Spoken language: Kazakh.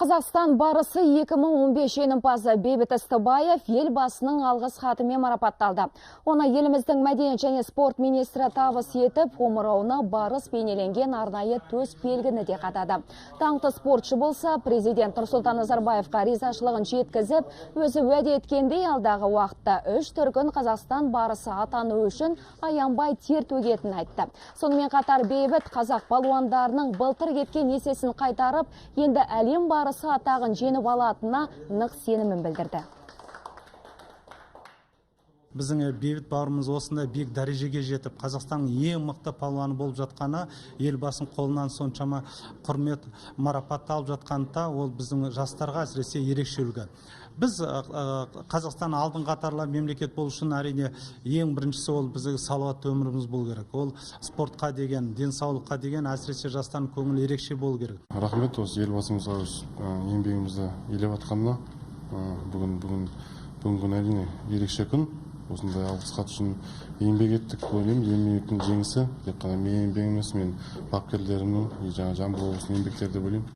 Қазақстан барысы 2015 жеңімпазы Бейбіт Істібаев елбасының алғыс хатымен марапатталды. Оны еліміздің мәдениет және спорт министрі табыс етіп, омырауына барыс бейнеленген арнайы төс белгіні де қадады. Даңқты спортшы болса, президент Нұрсұлтан Назарбаевқа ризашылығын жеткізіп, өзі уәде еткендей алдағы уақытта 3 дүркін Қазақстан барысы атану үшін аянбай тер төгетінін айтты. Сонымен қатар Бейбіт қазақ балуандарының былтыр кеткен есесін қайтарып, енді әлем барысы атағын жеңіп алатынына нық сенімін білдірді. Біздің Бейбіт бауырымыз осындай биік дәрежеге жетіп, Қазақстанның ең мықты палуаны болып жатқаны, елбасының қолынан соншама құрмет марапатты алып жатқанда, ол біздің жастарға әсіресе ерекше үлгі. Біз Қазақстан алдын қатарлы мемлекет болу үшін әрине ең біріншісі ол біздің салауатты өміріміз болу керек. Ол спортқа деген, денсаулыққа деген әсіресе жастардың көңілі ерекше болу керек. Рахмет осы елбасымызға еңбегімізді елеп атқанына. Бүгін әрине ерекше күн. Осындай алғыс хат үшін еңбек еттік, ойлаймын, еңбектің жеңісі тек қана менің еңбегім емес, мен бапкерлерімнің, жаңа жамбыл облысының еңбектері деп ойлаймын.